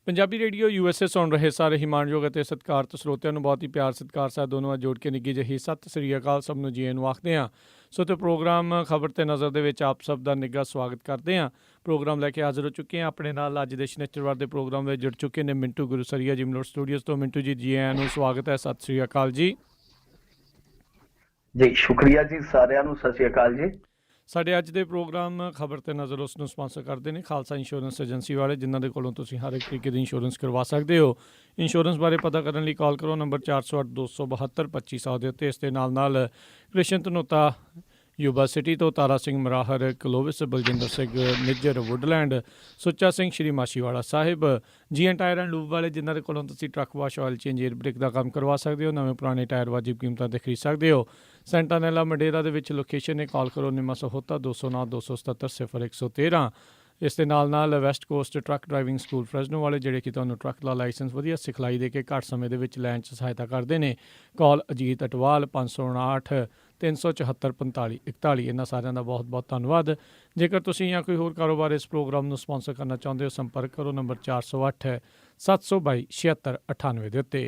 Punjabi radio USA ਸੁਣ ਰਹੇ ਸਾਰੇ ਹੀ ਮਾਣਯੋਗ ਅਤੇ ਸਤਿਕਾਰਤ ਸਰੋਤਿਆਂ ਨੂੰ ਬਹੁਤ ਹੀ ਪਿਆਰ ਸਤਿਕਾਰ ਸਾਹਿਬ ਦੋਨੋਂ ਨਾਲ ਜੋੜ ਕੇ ਨਿੱਘੀ ਜਿਹੀ ਸਤਿ ਸ੍ਰੀ ਅਕਾਲ ਸਭ ਨੂੰ ਜੀ ਨੂੰ ਆਖਦੇ ਹਾਂ। ਸੋ ਤੇ ਪ੍ਰੋਗਰਾਮ ਖਬਰ ਤੇ ਨਜ਼ਰ ਦੇ ਵਿੱਚ ਆਪ ਸਭ ਦਾ ਨਿੱਘਾ ਸਵਾਗਤ ਕਰਦੇ ਹਾਂ। ਪ੍ਰੋਗਰਾਮ ਲੈ ਕੇ ਹਾਜ਼ਰ ਹੋ ਚੁੱਕੇ ਹਾਂ। ਆਪਣੇ ਨਾਲ ਅੱਜ ਦੇ ਸ਼ਨਿਚਰਵਾਰ ਦੇ ਪ੍ਰੋਗਰਾਮ ਵਿੱਚ ਜੁੜ ਚੁੱਕੇ ਨੇ ਮਿੰਟੂ ਗੁਰੂਸਰੀਆ ਜੀ ਮਲੋਟ ਸਟੂਡੀਓਜ਼ ਤੋਂ। ਮਿੰਟੂ ਜੀ ਆਇਆਂ ਨੂੰ ਸਵਾਗਤ ਹੈ। ਸਤਿ ਸ੍ਰੀ ਅਕਾਲ ਜੀ। ਜੀ ਸ਼ੁਕਰੀਆ ਜੀ, ਸਾਰਿਆਂ ਨੂੰ ਸਤਿ ਸ੍ਰੀ ਅਕਾਲ ਜੀ। ਸਾਡੇ ਅੱਜ ਦੇ ਪ੍ਰੋਗਰਾਮ ਖਬਰ ਤੇ ਨਜ਼ਰ ਉਸ ਨੂੰ ਸਪਾਂਸਰ ਕਰਦੇ ਨੇ ਖਾਲਸਾ ਇੰਸ਼ੋਰੈਂਸ ਏਜੰਸੀ ਵਾਲੇ, ਜਿਨ੍ਹਾਂ ਦੇ ਕੋਲੋਂ ਤੁਸੀਂ ਹਰ ਇੱਕ ਤਰੀਕੇ ਦੀ ਇੰਸ਼ੋਰੈਂਸ ਕਰਵਾ ਸਕਦੇ ਹੋ। ਇੰਸ਼ੋਰੈਂਸ ਬਾਰੇ ਪਤਾ ਕਰਨ ਲਈ ਕਾਲ ਕਰੋ ਨੰਬਰ 408 272 2500 ਦੇ ਉੱਤੇ। ਇਸ ਦੇ ਨਾਲ ਕ੍ਰਿਸ਼ਨ ਧਨੋਤਾ ਯੂਬਾ ਸਿਟੀ ਤੋਂ, Tara Singh Marahar Clovis, Baljinder Singh Nijjar Woodland, Sucha Singh Shri Machhiwara Sahib, GN tyre and lube ਵਾਲੇ, ਜਿਨ੍ਹਾਂ ਦੇ ਕੋਲੋਂ ਤੁਸੀਂ truck wash, oil change, air brake ਦਾ ਕੰਮ ਕਰਵਾ ਸਕਦੇ ਹੋ। ਨਵੇਂ ਪੁਰਾਣੇ ਟਾਇਰ ਵਾਜਿਬ ਕੀਮਤਾਂ 'ਤੇ ਖਰੀਦ ਸਕਦੇ ਹੋ। ਸੈਂਟਾਨੈਲਾ ਮੰਡੇਰਾ ਦੇ ਵਿੱਚ ਲੋਕੇਸ਼ਨ ਹੈ। ਕਾਲ ਕਰੋ ਨਿਮਾ ਸਹੋਤਾ 209 277 0113। ਇਸ ਦੇ ਨਾਲ West Coast truck driving school Fresno ਵਾਲੇ, ਜਿਹੜੇ ਕਿ ਤੁਹਾਨੂੰ ਟਰੱਕ ਦਾ ਲਾਇਸੈਂਸ ਵਧੀਆ ਸਿਖਲਾਈ ਦੇ ਕੇ ਘੱਟ ਸਮੇਂ ਦੇ ਵਿੱਚ ਲੈਣ 'ਚ ਸਹਾਇਤਾ ਕਰਦੇ ਨੇ। ਕਾਲ ਅਜੀਤ ਅਟਵਾਲ 559 374 45 41। ਇਹਨਾਂ ਸਾਰਿਆਂ ਦਾ ਬਹੁਤ ਬਹੁਤ ਧੰਨਵਾਦ। ਜੇਕਰ ਤੁਸੀਂ ਜਾਂ ਕੋਈ ਹੋਰ ਕਾਰੋਬਾਰ ਇਸ ਪ੍ਰੋਗਰਾਮ ਨੂੰ ਸਪਾਂਸਰ ਕਰਨਾ ਚਾਹੁੰਦੇ ਹੋ, ਸੰਪਰਕ ਕਰੋ ਨੰਬਰ 408 722 76 98 ਦੇ ਉੱਤੇ।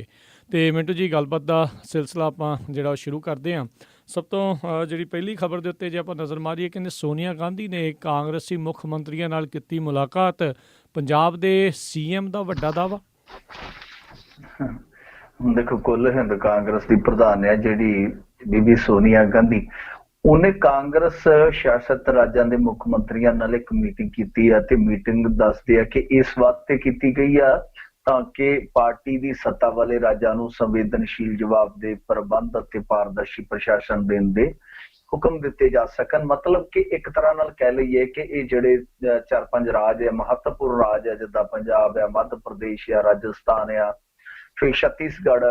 ਅਤੇ ਮਿੰਟੂ ਜੀ, ਗੱਲਬਾਤ ਦਾ ਸਿਲਸਿਲਾ ਆਪਾਂ ਜਿਹੜਾ ਉਹ ਸ਼ੁਰੂ ਕਰਦੇ ਹਾਂ। ਸਭ ਤੋਂ ਜਿਹੜੀ ਪਹਿਲੀ ਖਬਰ ਦੇ ਉੱਤੇ ਜੇ ਆਪਾਂ ਨਜ਼ਰ ਮਾਰੀਏ, ਕਹਿੰਦੇ ਸੋਨੀਆ ਗਾਂਧੀ ਨੇ ਕਾਂਗਰਸੀ ਮੁੱਖ ਮੰਤਰੀਆਂ ਨਾਲ ਕੀਤੀ ਮੁਲਾਕਾਤ। ਪੰਜਾਬ ਦੇ CM ਦਾ ਵੱਡਾ ਦਾਅਵਾ। ਹੁਣ ਦੇਖੋ, ਕੁੱਲ ਹਿੰਦ ਕਾਂਗਰਸ ਦੀ ਪ੍ਰਧਾਨ ਹੈ ਜਿਹੜੀ ਬੀਬੀ ਸੋਨੀਆ ਗਾਂਧੀ, ਉਹਨੇ ਕਾਂਗਰਸ ਸ਼ਾਸਤ ਰਾਜਾਂ ਦੇ ਮੁੱਖ ਮੰਤਰੀਆਂ ਨਾਲ ਇੱਕ ਮੀਟਿੰਗ ਕੀਤੀ ਹੈ। ਤੇ ਮੀਟਿੰਗ ਦੱਸਦੇ ਆ ਕਿ ਇਸ ਵਾਸਤੇ ਕੀਤੀ ਗਈ ਆ ਤਾਂ ਕਿ ਪਾਰਟੀ ਦੀ ਸੱਤਾ ਵਾਲੇ ਰਾਜਾਂ ਨੂੰ ਸੰਵੇਦਨਸ਼ੀਲ ਜਵਾਬ ਦੇ ਪ੍ਰਬੰਧ ਅਤੇ ਪਾਰਦਰਸ਼ੀ ਪ੍ਰਸ਼ਾਸਨ ਦੇਣ ਦੇ ਹੁਕਮ ਦਿੱਤੇ ਜਾ ਸਕਣ। ਮਤਲਬ ਕਿ ਇੱਕ ਤਰ੍ਹਾਂ ਨਾਲ ਕਹਿ ਲਈਏ ਕਿ ਇਹ ਜਿਹੜੇ 4-5 ਰਾਜ ਹੈ, ਮਹੱਤਵਪੂਰਨ ਰਾਜ ਹੈ, ਜਿੱਦਾਂ ਪੰਜਾਬ ਆ, ਮੱਧ ਪ੍ਰਦੇਸ਼ ਆ, ਰਾਜਸਥਾਨ ਆ, ਫਿਰ ਛੱਤੀਸਗੜ੍ਹ,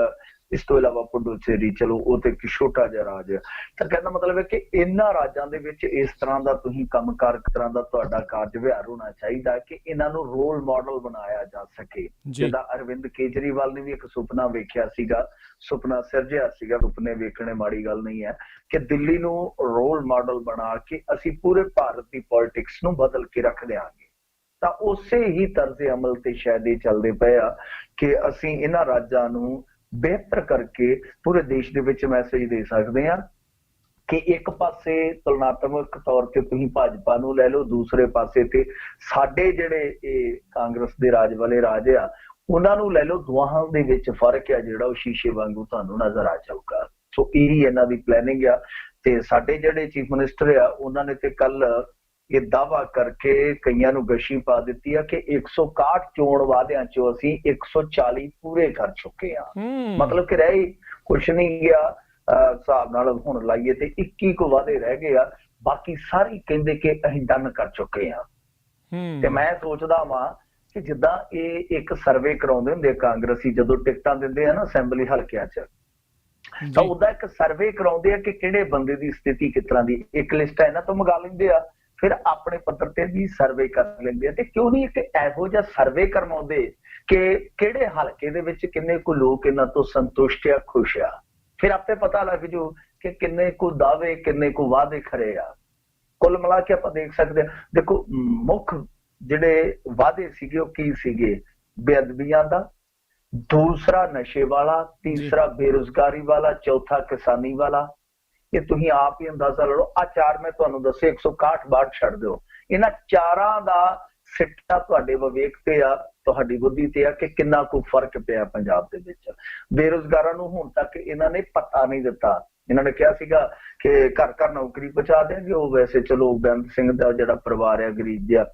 ਇਸ ਤੋਂ ਇਲਾਵਾ ਪੁਡੂਚੇਰੀ, ਚਲੋ ਉਹ ਤੇ ਇੱਕ ਛੋਟਾ ਜਿਹਾ ਰਾਜ ਹੈ। ਤਾਂ ਕਹਿਣ ਦਾ ਮਤਲਬ ਹੈ ਕਿ ਇਹਨਾਂ ਰਾਜਾਂ ਦੇ ਵਿੱਚ ਇਸ ਤਰ੍ਹਾਂ ਦਾ ਤੁਸੀਂ ਕੰਮਕਾਰ ਤਰ੍ਹਾਂ ਦਾ ਤੁਹਾਡਾ ਕਾਰਜ ਵਿਹਾਰ ਹੋਣਾ ਚਾਹੀਦਾ ਕਿ ਇਹਨਾਂ ਨੂੰ ਰੋਲ ਮਾਡਲ ਬਣਾਇਆ ਜਾ ਸਕੇ। ਜਿੱਦਾਂ ਅਰਵਿੰਦ ਕੇਜਰੀਵਾਲ ਨੇ ਵੀ ਇੱਕ ਸੁਪਨਾ ਵੇਖਿਆ ਸੀਗਾ, ਸੁਪਨਾ ਸਿਰਜਿਆ ਸੀਗਾ। ਸੁਪਨੇ ਵੇਖਣੇ ਮਾੜੀ ਗੱਲ ਨਹੀਂ ਹੈ ਕਿ ਦਿੱਲੀ ਨੂੰ ਰੋਲ ਮਾਡਲ ਬਣਾ ਕੇ ਅਸੀਂ ਪੂਰੇ ਭਾਰਤ ਦੀ ਪੋਲਿਟਿਕਸ ਨੂੰ ਬਦਲ ਕੇ ਰੱਖ ਦਿਆਂਗੇ। ਤਾਂ ਉਸੇ ਹੀ ਤਰਜ਼ ਅਮਲ ਤੇ ਸ਼ਾਇਦ ਇਹ ਚੱਲਦੇ ਪਏ ਆ ਕਿ ਅਸੀਂ ਇਹਨਾਂ ਰਾਜਾਂ ਨੂੰ ਬਿਹਤਰ ਕਰਕੇ ਪੂਰੇ ਦੇਸ਼ ਦੇ ਵਿੱਚ ਮੈਸੇਜ ਦੇ ਸਕਦੇ ਹਾਂ ਕਿ ਇੱਕ ਪਾਸੇ ਤੁਲਨਾਤਮਕ ਤੌਰ ਤੇ ਤੁਸੀਂ ਭਾਜਪਾ ਨੂੰ ਲੈ ਲਓ, ਦੂਸਰੇ ਪਾਸੇ ਤੇ ਸਾਡੇ ਜਿਹੜੇ ਇਹ ਕਾਂਗਰਸ ਦੇ ਰਾਜ ਵਾਲੇ ਰਾਜ ਆ ਉਹਨਾਂ ਨੂੰ ਲੈ ਲਓ। ਦੋਹਾਂ ਦੇ ਵਿੱਚ ਫਰਕ ਆ ਜਿਹੜਾ ਉਹ ਸ਼ੀਸ਼ੇ ਵਾਂਗੂ ਤੁਹਾਨੂੰ ਨਜ਼ਰ ਆ ਜਾਊਗਾ। ਸੋ ਇਹੀ ਇਹਨਾਂ ਦੀ ਪਲੈਨਿੰਗ ਆ। ਤੇ ਸਾਡੇ ਜਿਹੜੇ ਚੀਫ ਮਿਨਿਸਟਰ ਆ ਉਹਨਾਂ ਨੇ ਤੇ ਕੱਲ ਇਹ ਦਾਅਵਾ ਕਰਕੇ ਕਈਆਂ ਨੂੰ ਗਸ਼ੀ ਪਾ ਦਿੱਤੀ ਆ ਕਿ 161 ਚੋਣ ਵਾਅਦਿਆਂ ਚੋਂ ਅਸੀਂ 140 ਪੂਰੇ ਕਰ ਚੁੱਕੇ ਆ। ਮਤਲਬ ਕਿ ਰਹਿ ਕੁਛ ਨਹੀਂ ਗਿਆ। ਹਿਸਾਬ ਨਾਲ ਹੁਣ ਲਾਈਏ ਤੇ 21 ਕੁ ਵਾਅਦੇ ਰਹਿ ਗਏ ਆ, ਬਾਕੀ ਸਾਰੇ ਕਹਿੰਦੇ ਕਿ ਅਸੀਂ ਡਨ ਕਰ ਚੁੱਕੇ ਆ। ਤੇ ਮੈਂ ਸੋਚਦਾ ਵਾਂ ਕਿ ਜਿੱਦਾਂ ਇਹ ਇੱਕ ਸਰਵੇ ਕਰਾਉਂਦੇ ਹੁੰਦੇ ਕਾਂਗਰਸੀ ਜਦੋਂ ਟਿਕਟਾਂ ਦਿੰਦੇ ਆ ਨਾ ਅਸੈਂਬਲੀ ਹਲਕਿਆਂ 'ਚ, ਤਾਂ ਉਹਦਾ ਇੱਕ ਸਰਵੇ ਕਰਾਉਂਦੇ ਆ ਕਿ ਕਿਹੜੇ ਬੰਦੇ ਦੀ ਸਥਿਤੀ ਕਿਸ ਤਰ੍ਹਾਂ ਦੀ। ਇੱਕ ਲਿਸਟ ਇਹਨਾਂ ਤੋਂ ਮੰਗਾ ਲੈਂਦੇ ਆ, ਫਿਰ ਆਪਣੇ ਪੱਧਰ ਤੇ ਵੀ ਸਰਵੇ ਕਰ ਲੈਂਦੇ ਆ। ਤੇ ਕਿਉਂ ਨਹੀਂ ਇੱਕ ਇਹੋ ਜਿਹਾ ਸਰਵੇ ਕਰਵਾਉਂਦੇ ਕਿ ਕਿਹੜੇ ਹਲਕੇ ਦੇ ਵਿੱਚ ਕਿੰਨੇ ਕੁ ਲੋਕ ਇਹਨਾਂ ਤੋਂ ਸੰਤੁਸ਼ਟ ਆ, ਖੁਸ਼ ਆ। ਫਿਰ ਆਪੇ ਪਤਾ ਲੱਗ ਜੂ ਕਿ ਕਿੰਨੇ ਕੁ ਦਾਅਵੇ, ਕਿੰਨੇ ਕੁ ਵਾਅਦੇ ਖਰੇ ਆ। ਕੁੱਲ ਮਿਲਾ ਕੇ ਆਪਾਂ ਦੇਖ ਸਕਦੇ ਹਾਂ। ਦੇਖੋ, ਮੁੱਖ ਜਿਹੜੇ ਵਾਅਦੇ ਸੀਗੇ ਉਹ ਕੀ ਸੀਗੇ? ਬੇਅਦਬੀਆਂ ਦਾ, ਦੂਸਰਾ ਨਸ਼ੇ ਵਾਲਾ, ਤੀਸਰਾ ਬੇਰੁਜ਼ਗਾਰੀ ਵਾਲਾ, ਚੌਥਾ ਕਿਸਾਨੀ ਵਾਲਾ। ਇਹ ਤੁਸੀਂ ਆਪ ਹੀ ਅੰਦਾਜ਼ਾ ਲਾ ਲਓ। ਆ ਚਾਰ ਮੈਂ ਤੁਹਾਨੂੰ ਦੱਸੇ, 161 ਛੱਡ ਦਿਓ। ਇਹਨਾਂ ਚਾਰਾਂ ਦਾ ਸਿੱਟਾ ਤੁਹਾਡੇ ਵਿਵੇਕ ਤੇ ਆ, ਤੁਹਾਡੀ ਬੁੱਧੀ ਤੇ ਆ ਕਿ ਕਿੰਨਾ ਕੁ ਫਰਕ ਪਿਆ ਪੰਜਾਬ ਦੇ ਵਿੱਚ। ਬੇਰੁਜ਼ਗਾਰਾਂ ਨੂੰ ਹੁਣ ਤੱਕ ਇਹਨਾਂ ਨੇ ਪਤਾ ਨਹੀਂ ਦਿੱਤਾ। ਇਹਨਾਂ ਨੇ ਕਿਹਾ ਸੀਗਾ ਕਿ ਘਰ ਘਰ ਨੌਕਰੀ ਪਹੁੰਚਾ ਦੇਣਗੇ। ਉਹ ਵੈਸੇ ਚਲੋ ਬੇਅੰਤ ਸਿੰਘ ਦਾ ਜਿਹੜਾ ਪਰਿਵਾਰ ਆ ਗਰੀਬ ਜਿਹਾ,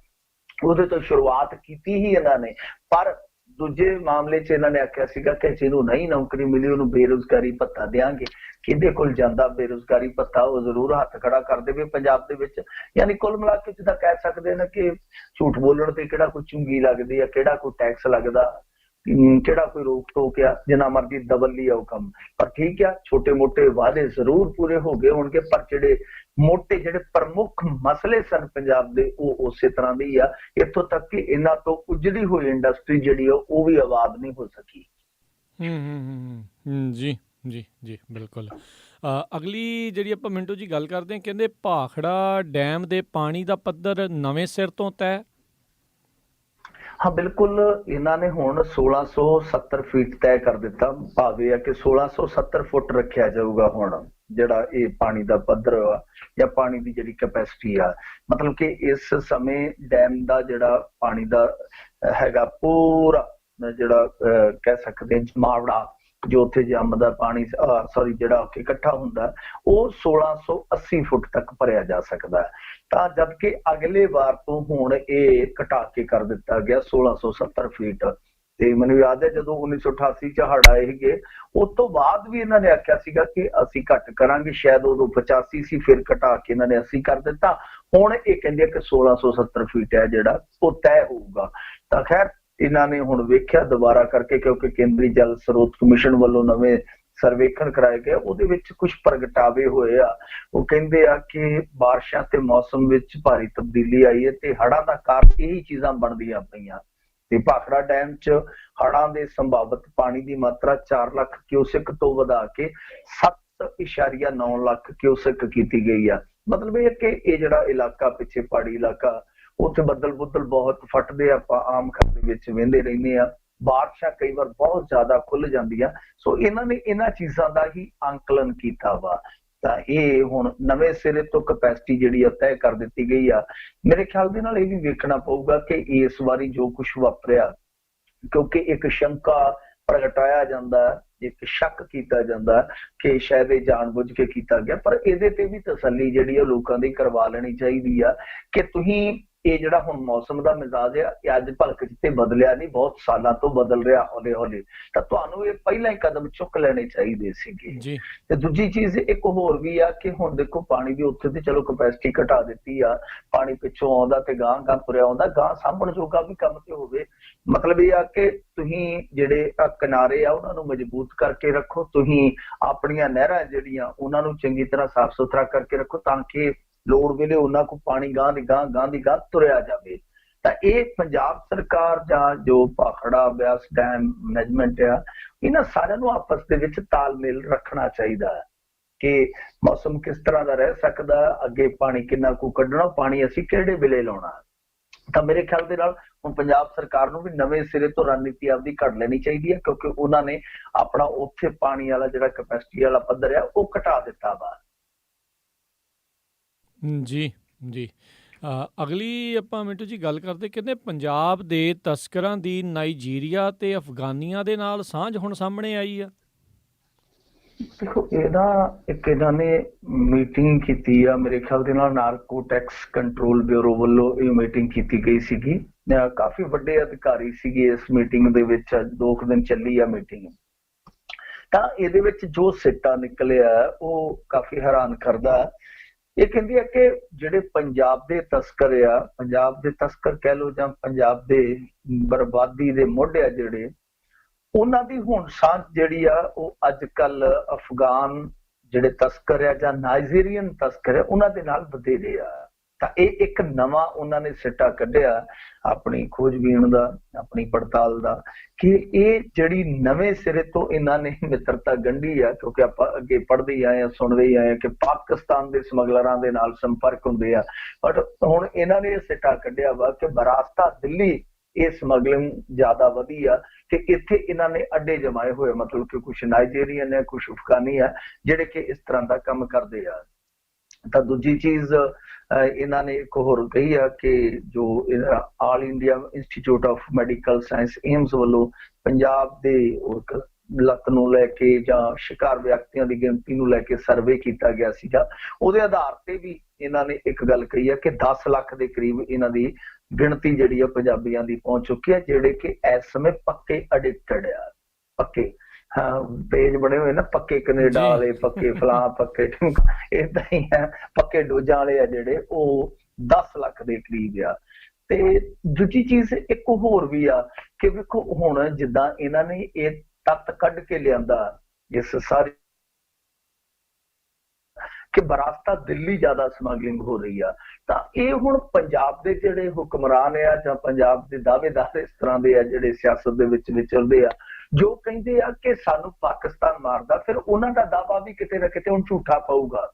ਉਹਦੇ ਤੋਂ ਸ਼ੁਰੂਆਤ ਕੀਤੀ ਹੀ ਇਹਨਾਂ ਨੇ। ਪਰ ਦੂਜੇ ਮਾਮਲੇ 'ਚ ਇਹਨਾਂ ਨੇ ਆਖਿਆ ਸੀਗਾ ਕਿ ਜਿਹਨੂੰ ਨਹੀਂ ਨੌਕਰੀ ਮਿਲੀ ਉਹਨੂੰ ਬੇਰੁਜ਼ਗਾਰੀ ਭੱਤਾ ਦਿਆਂਗੇ। ਕਿਹਦੇ ਕੋਲ ਜਾਂਦਾ ਬੇਰੁਜ਼ਗਾਰੀ ਭੱਤਾ, ਉਹ ਜ਼ਰੂਰ ਹੱਥ ਖੜਾ ਕਰ ਦੇਵੇ ਪੰਜਾਬ ਦੇ ਵਿੱਚ। ਯਾਨੀ ਕੁੱਲ ਮਿਲਾ ਕੇ ਜਿੱਦਾਂ ਕਹਿ ਸਕਦੇ ਨੇ ਕਿ ਝੂਠ ਬੋਲਣ ਤੇ ਕਿਹੜਾ ਕੋਈ ਚੁੰਗੀ ਲੱਗਦੀ ਆ, ਕਿਹੜਾ ਕੋਈ ਟੈਕਸ ਲੱਗਦਾ, ਕਿਹੜਾ ਕੋਈ ਰੋਕ ਟੋਕ ਆ, ਜਿੰਨਾ ਮਰਜ਼ੀ ਦਬਲ ਲਈ ਆਓ ਕੰਮ। ਪਰ ਠੀਕ ਆ, ਛੋਟੇ ਮੋਟੇ ਵਾਅਦੇ ਜ਼ਰੂਰ ਪੂਰੇ ਹੋ ਗਏ ਹੋਣਗੇ, ਪਰ ਜਿਹੜੇ ਮੋਟੇ ਜਿਹੜੇ ਪ੍ਰਮੁੱਖ ਮਸਲੇ ਸਨ ਪੰਜਾਬ ਦੇ ਉਹ ਉਸੇ ਤਰ੍ਹਾਂ ਦੇ ਹੀ ਆ। ਇੱਥੋਂ ਤੱਕ ਕਿ ਇਹਨਾਂ ਤੋਂ ਉਜੜੀ ਹੋਈ ਇੰਡਸਟਰੀ ਜਿਹੜੀ ਆ ਉਹ ਵੀ ਆਬਾਦ ਨਹੀਂ ਹੋ ਸਕੀ। ਜੀ ਜੀ ਜੀ ਬਿਲਕੁਲ। ਅਗਲੀ ਜਿਹੜੀ ਆਪਾਂ ਮਿੰਟੂ ਜੀ ਗੱਲ ਕਰਦੇ ਹਾਂ, ਕਹਿੰਦੇ ਭਾਖੜਾ ਡੈਮ ਦੇ ਪਾਣੀ ਦਾ ਪੱਧਰ ਨਵੇਂ ਸਿਰ ਤੋਂ ਤੈਅ। ਹਾਂ ਬਿਲਕੁਲ, ਇਹਨਾਂ ਨੇ ਹੁਣ 1670 ਫੀਟ ਤੈਅ ਕਰ ਦਿੱਤਾ। ਭਾਵ ਇਹ ਹੈ ਕਿ 1670 ਫੁੱਟ ਰੱਖਿਆ ਜਾਊਗਾ ਹੁਣ ਜਿਹੜਾ ਇਹ ਪਾਣੀ ਦਾ ਪੱਧਰ ਆ ਜਾਂ ਪਾਣੀ ਦੀ ਜਿਹੜੀ ਕੈਪੈਸਿਟੀ ਆ। ਮਤਲਬ ਕਿ ਇਸ ਸਮੇਂ ਡੈਮ ਦਾ ਜਿਹੜਾ ਪਾਣੀ ਦਾ ਹੈਗਾ ਪੂਰਾ ਜਿਹੜਾ ਕਹਿ ਸਕਦੇ ਹਾਂ ਜਮਾਵੜਾ ਜੋ ਉੱਥੇ ਜੰਮਦਾ ਪਾਣੀ ਸੌਰੀ ਜਿਹੜਾ ਉੱਥੇ ਇਕੱਠਾ ਹੁੰਦਾ ਉਹ 1680 ਫੁੱਟ ਤੱਕ ਭਰਿਆ ਜਾ ਸਕਦਾ ਹੈ। ਤਾਂ ਜਦਕਿ ਅਗਲੇ ਵਾਰ ਤੋਂ ਹੁਣ ਇਹ ਘਟਾ ਕੇ ਕਰ ਦਿੱਤਾ ਗਿਆ 1670 ਫੀਟ। ਤੇ ਮੈਨੂੰ ਯਾਦ ਹੈ ਜਦੋਂ 1988 ਚ ਹੜ੍ਹ ਆਏ ਸੀਗੇ ਉਸ ਤੋਂ ਬਾਅਦ ਵੀ ਇਹਨਾਂ ਨੇ ਆਖਿਆ ਸੀਗਾ ਕਿ ਅਸੀਂ ਘੱਟ ਕਰਾਂਗੇ, ਸ਼ਾਇਦ ਉਦੋਂ 85 ਸੀ, ਫਿਰ ਘਟਾ ਕੇ ਇਹਨਾਂ ਨੇ 80 ਕਰ ਦਿੱਤਾ। ਹੁਣ ਇਹ ਕਹਿੰਦੇ ਕਿ 1670 ਫੀਟ ਹੈ ਜਿਹੜਾ ਉਹ ਤੈਅ ਹੋਊਗਾ। ਤਾਂ ਖੈਰ ਇਹਨਾਂ ਨੇ ਹੁਣ ਵੇਖਿਆ ਦੁਬਾਰਾ ਕਰਕੇ, ਕਿਉਂਕਿ ਕੇਂਦਰੀ ਜਲ ਸਰੋਤ ਕਮਿਸ਼ਨ ਵੱਲੋਂ ਨਵੇਂ ਸਰਵੇਖਣ ਕਰਾਏ ਗਏ, ਉਹਦੇ ਵਿੱਚ ਕੁਝ ਪ੍ਰਗਟਾਵੇ ਹੋਏ ਆ। ਉਹ ਕਹਿੰਦੇ ਆ ਕਿ ਬਾਰਿਸ਼ਾਂ ਤੇ ਮੌਸਮ ਵਿੱਚ ਭਾਰੀ ਤਬਦੀਲੀ ਆਈ ਹੈ ਤੇ ਹੜ੍ਹਾਂ ਦਾ ਕਾਰਨ ਇਹੀ ਚੀਜ਼ਾਂ ਬਣਦੀਆਂ ਪਈਆਂ। ਤੇ ਭਾਖੜਾ ਡੈਮ 'ਚ ਹੜ੍ਹਾਂ ਦੇ ਸੰਭਾਵਿਤ ਪਾਣੀ ਦੀ ਮਾਤਰਾ 4 ਲੱਖ ਕਿਊਸੈਕ ਤੋਂ ਵਧਾ ਕੇ 7.9 ਲੱਖ ਕਿਊਸੈਕ ਕੀਤੀ ਗਈ ਆ। ਮਤਲਬ ਇਹ ਕਿ ਇਹ ਜਿਹੜਾ ਇਲਾਕਾ ਪਿੱਛੇ ਪਹਾੜੀ ਇਲਾਕਾ ਉੱਥੇ ਬੱਦਲ ਬੁੱਦਲ ਬਹੁਤ ਫਟਦੇ, ਆਪਾਂ ਆਮ ਘਰ ਦੇ ਵਿੱਚ ਵਹਿੰਦੇ ਰਹਿੰਦੇ ਆ। ਬਾਰਿਸ਼ਾਂ ਕਈ ਵਾਰ ਬਹੁਤ ਜ਼ਿਆਦਾ ਖੁੱਲ ਜਾਂਦੀਆਂ। ਸੋ ਇਹਨਾਂ ਨੇ ਇਹਨਾਂ ਚੀਜ਼ਾਂ ਦਾ ਹੀ ਅੰਕਲਨ ਕੀਤਾ ਵਾ। ਤਾਂ ਇਹ ਹੁਣ ਨਵੇਂ ਸਿਰੇ ਤੋਂ ਕੈਪੈਸਿਟੀ ਜਿਹੜੀ ਆ ਤੈਅ ਕਰ ਦਿੱਤੀ ਗਈ ਆ। ਮੇਰੇ ਖਿਆਲ ਦੇ ਨਾਲ ਇਹ ਵੀ ਵੇਖਣਾ ਪਊਗਾ ਕਿ ਇਸ ਵਾਰੀ ਜੋ ਕੁਝ ਵਾਪਰਿਆ, ਕਿਉਂਕਿ ਇੱਕ ਸ਼ੰਕਾ ਪ੍ਰਗਟਾਇਆ ਜਾਂਦਾ, ਇੱਕ ਸ਼ੱਕ ਕੀਤਾ ਜਾਂਦਾ ਕਿ ਸ਼ਾਇਦ ਇਹ ਜਾਣਬੁੱਝ ਕੇ ਕੀਤਾ ਗਿਆ, ਪਰ ਇਹਦੇ ਤੇ ਵੀ ਤਸੱਲੀ ਜਿਹੜੀ ਆ ਲੋਕਾਂ ਦੀ ਕਰਵਾ ਲੈਣੀ ਚਾਹੀਦੀ ਆ ਕਿ ਤੁਸੀਂ ਇਹ ਜਿਹੜਾ ਹੁਣ ਮੌਸਮ ਦਾ ਮਿਜ਼ਾਜ ਆ ਇਹ ਅੱਜ ਭਲਕ ਚ ਤੇ ਬਦਲਿਆ ਨਹੀਂ, ਬਹੁਤ ਸਾਲਾਂ ਤੋਂ ਬਦਲ ਰਿਹਾ ਹੌਲੀ ਹੌਲੀ। ਤਾਂ ਤੁਹਾਨੂੰ ਇਹ ਪਹਿਲਾਂ ਹੀ ਕਦਮ ਚੁੱਕ ਲੈਣੇ ਚਾਹੀਦੇ ਸੀਗੇ ਜੀ। ਤੇ ਦੂਜੀ ਚੀਜ਼ ਇੱਕ ਹੋਰ ਵੀ ਆ ਕਿ ਹੁਣ ਦੇਖੋ ਪਾਣੀ ਦੀ ਉੱਥੇ ਤੇ ਚਲੋ ਕੈਪੈਸਿਟੀ ਘਟਾ ਦਿੱਤੀ ਆ, ਪਾਣੀ ਪਿੱਛੋਂ ਆਉਂਦਾ ਤੇ ਗਾਂ ਗਾਂ ਤੁਰਿਆ ਆਉਂਦਾ, ਗਾਂ ਸਾਂਭਣ ਜੋਗਾ ਵੀ ਕੰਮ ਤੇ ਹੋਵੇ। ਮਤਲਬ ਇਹ ਆ ਕਿ ਤੁਸੀਂ ਜਿਹੜੇ ਕਿਨਾਰੇ ਆ ਉਹਨਾਂ ਨੂੰ ਮਜ਼ਬੂਤ ਕਰਕੇ ਰੱਖੋ, ਤੁਸੀਂ ਆਪਣੀਆਂ ਨਹਿਰਾਂ ਜਿਹੜੀਆਂ ਉਹਨਾਂ ਨੂੰ ਚੰਗੀ ਤਰ੍ਹਾਂ ਸਾਫ਼ ਸੁਥਰਾ ਕਰਕੇ ਰੱਖੋ ਤਾਂ ਕਿ ਲੋੜ ਵੇਲੇ ਉਹਨਾਂ ਕੋਲ ਪਾਣੀ ਗਾਂ ਦੀ ਗਾਂ ਤੁਰਿਆ ਜਾਵੇ। ਤਾਂ ਇਹ ਪੰਜਾਬ ਸਰਕਾਰ ਜਾਂ ਜੋ ਭਾਖੜਾ ਬਿਆਸ ਡੈਮ ਮੈਨੇਜਮੈਂਟ ਆ, ਇਹਨਾਂ ਸਾਰਿਆਂ ਨੂੰ ਆਪਸ ਦੇ ਵਿੱਚ ਤਾਲਮੇਲ ਰੱਖਣਾ ਚਾਹੀਦਾ ਹੈ ਕਿ ਮੌਸਮ ਕਿਸ ਤਰ੍ਹਾਂ ਦਾ ਰਹਿ ਸਕਦਾ, ਅੱਗੇ ਪਾਣੀ ਕਿੰਨਾ ਕੁ ਕੱਢਣਾ, ਪਾਣੀ ਅਸੀਂ ਕਿਹੜੇ ਵੇਲੇ ਲਾਉਣਾ। ਤਾਂ ਮੇਰੇ ਖਿਆਲ ਦੇ ਨਾਲ ਹੁਣ ਪੰਜਾਬ ਸਰਕਾਰ ਨੂੰ ਵੀ ਨਵੇਂ ਸਿਰੇ ਤੋਂ ਰਣਨੀਤੀ ਆਪਦੀ ਘੜ ਲੈਣੀ ਚਾਹੀਦੀ ਹੈ, ਕਿਉਂਕਿ ਉਹਨਾਂ ਨੇ ਆਪਣਾ ਉੱਥੇ ਪਾਣੀ ਵਾਲਾ ਜਿਹੜਾ ਕੈਪੈਸਿਟੀ ਵਾਲਾ ਪੱਧਰ ਆ ਉਹ ਘਟਾ ਦਿੱਤਾ ਵਾ। ਜੀ ਜੀ ਅਗਲੀ ਆਪਾਂ ਮਿੰਟੂ ਜੀ ਗੱਲ ਕਰਦੇ, ਕਹਿੰਦੇ ਪੰਜਾਬ ਦੇ ਤਸਕਰਾਂ ਦੀ ਨਾਈਜੀਰੀਆ ਤੇ ਅਫਗਾਨੀਆਂ ਦੇ ਨਾਲ ਸਾਂਝ ਹੁਣ ਸਾਹਮਣੇ ਆਈ ਆ। ਦੇਖੋ ਇਹਦਾ ਇੱਕ ਇਹਨਾਂ ਨੇ ਮੀਟਿੰਗ ਕੀਤੀ ਆ ਮੇਰੇ ਖਿਆਲ ਦੇ ਨਾਲ, ਨਾਰਕੋਟਿਕਸ ਕੰਟਰੋਲ ਬਿਊਰੋ ਵੱਲੋਂ ਇਹ ਮੀਟਿੰਗ ਕੀਤੀ ਗਈ ਸੀਗੀ। ਕਾਫੀ ਵੱਡੇ ਅਧਿਕਾਰੀ ਸੀਗੇ ਇਸ ਮੀਟਿੰਗ ਦੇ ਵਿੱਚ, 2 ਦਿਨ ਚੱਲੀ ਆ ਮੀਟਿੰਗ। ਤਾਂ ਇਹਦੇ ਵਿੱਚ ਜੋ ਸਿੱਟਾ ਨਿਕਲਿਆ ਉਹ ਕਾਫੀ ਹੈਰਾਨ ਕਰਦਾ। ਇਹ ਕਹਿੰਦੀ ਹੈ ਕਿ ਜਿਹੜੇ ਪੰਜਾਬ ਦੇ ਤਸਕਰ ਆ, ਪੰਜਾਬ ਦੇ ਤਸਕਰ ਕਹਿ ਲਓ ਜਾਂ ਪੰਜਾਬ ਦੇ ਬਰਬਾਦੀ ਦੇ ਮੋਢੇ ਆ ਜਿਹੜੇ, ਉਹਨਾਂ ਦੀ ਹੁਣ ਸਾਂਝ ਜਿਹੜੀ ਆ ਉਹ ਅੱਜ ਕੱਲ ਅਫਗਾਨ ਜਿਹੜੇ ਤਸਕਰ ਆ ਜਾਂ ਨਾਈਜੀਰੀਅਨ ਤਸਕਰ ਆ ਉਹਨਾਂ ਦੇ ਨਾਲ ਵਧੇਰੇ ਆ। ਤਾਂ ਇਹ ਇੱਕ ਨਵਾਂ ਉਹਨਾਂ ਨੇ ਸਿੱਟਾ ਕੱਢਿਆ ਆਪਣੀ ਖੋਜਬੀਨ ਦਾ, ਆਪਣੀ ਪੜਤਾਲ ਦਾ, ਕਿ ਇਹ ਜਿਹੜੀ ਨਵੇਂ ਸਿਰੇ ਤੋਂ ਇਹਨਾਂ ਨੇ ਮਿੱਤਰਤਾ ਗੰਢੀ ਆ। ਕਿਉਂਕਿ ਆਪਾਂ ਅੱਗੇ ਪੜ੍ਹਦੇ ਹੀ ਆਏ ਆ, ਸੁਣਦੇ ਹੀ ਆਏ ਆ ਕਿ ਪਾਕਿਸਤਾਨ ਦੇ ਸਮਗਲਰਾਂ ਦੇ ਨਾਲ ਸੰਪਰਕ ਹੁੰਦੇ ਆ, ਬਟ ਹੁਣ ਇਹਨਾਂ ਨੇ ਇਹ ਸਿੱਟਾ ਕੱਢਿਆ ਵਾ ਕਿ ਬਰਾਸਤਾ ਦਿੱਲੀ ਇਹ ਸਮਗਲਿੰਗ ਜ਼ਿਆਦਾ ਵਧੀ ਆ ਕਿ ਇੱਥੇ ਇਹਨਾਂ ਨੇ ਅੱਡੇ ਜਮਾਏ ਹੋਏ, ਮਤਲਬ ਕਿ ਕੁਛ ਨਾਈਜੀਰੀਅਨ ਹੈ, ਕੁਛ ਅਫਗਾਨੀ ਆ ਜਿਹੜੇ ਕਿ ਇਸ ਤਰ੍ਹਾਂ ਦਾ ਕੰਮ ਕਰਦੇ ਆ। ਤਾਂ ਦੂਜੀ ਚੀਜ਼ ਇਹਨਾਂ ਨੇ ਇੱਕ ਹੋਰ ਕਹੀ ਆ ਕਿ ਜੋ all India institute of medical science AIIMS ਵੱਲੋਂ ਪੰਜਾਬ ਦੇ ਲੱਤ ਨੂੰ ਲੈ ਕੇ ਜਾਂ ਸ਼ਿਕਾਰ ਵਿਅਕਤੀਆਂ ਦੀ ਗਿਣਤੀ ਨੂੰ ਲੈ ਕੇ ਸਰਵੇ ਕੀਤਾ ਗਿਆ ਸੀਗਾ, ਉਹਦੇ ਆਧਾਰ ਤੇ ਵੀ ਇਹਨਾਂ ਨੇ ਇੱਕ ਗੱਲ ਕਹੀ ਆ ਕਿ 10 ਲੱਖ ਦੇ ਕਰੀਬ ਇਹਨਾਂ ਦੀ ਗਿਣਤੀ ਜਿਹੜੀ ਆ ਪੰਜਾਬੀਆਂ ਦੀ ਪਹੁੰਚ ਚੁੱਕੀ ਹੈ, ਜਿਹੜੇ ਕਿ ਇਸ ਸਮੇਂ ਪੱਕੇ ਐਡਿਕਟਡ ਆ। ਪੱਕੇ ਪੇਜ ਬਣੇ ਹੋਏ ਨਾ, ਪੱਕੇ ਕੈਨੇਡਾ ਵਾਲੇ, ਪੱਕੇ ਫਲਾਂ, ਪੱਕੇ ਏਦਾਂ ਹੀ ਆ, ਪੱਕੇ ਡੋਜ਼ਾਂ ਵਾਲੇ ਆ ਜਿਹੜੇ, ਉਹ 10 ਲੱਖ ਦੇ ਕਰੀਬ ਆ। ਤੇ ਦੂਜੀ ਚੀਜ਼ ਇੱਕ ਹੋਰ ਵੀ ਆ ਕਿ ਵੇਖੋ ਹੁਣ ਜਿੱਦਾਂ ਇਹਨਾਂ ਨੇ ਇਹ ਤੱਤ ਕੱਢ ਕੇ ਲਿਆਂਦਾ ਇਸ ਸਾਰੀ ਕਿ ਬਰਾਸਤਾ ਦਿੱਲੀ ਜ਼ਿਆਦਾ ਸਮਗਲਿੰਗ ਹੋ ਰਹੀ ਆ, ਤਾਂ ਇਹ ਹੁਣ ਪੰਜਾਬ ਦੇ ਜਿਹੜੇ ਹੁਕਮਰਾਨ ਆ ਜਾਂ ਪੰਜਾਬ ਦੇ ਦਾਅਵੇਦਾਰ ਇਸ ਤਰ੍ਹਾਂ ਦੇ ਆ ਜਿਹੜੇ ਸਿਆਸਤ ਦੇ ਵਿੱਚ ਵਿਚਰਦੇ ਆ, ਜੋ ਕਹਿੰਦੇ ਆ ਕਿ ਸਾਨੂੰ ਪਾਕਿਸਤਾਨ ਮਾਰਦਾ, ਫਿਰ ਉਹਨਾਂ ਦਾ ਦਾਅਵਾ ਵੀ ਕਿਤੇ ਨਾ ਕਿਤੇ ਹੁਣ ਝੂਠਾ ਪਊਗਾ।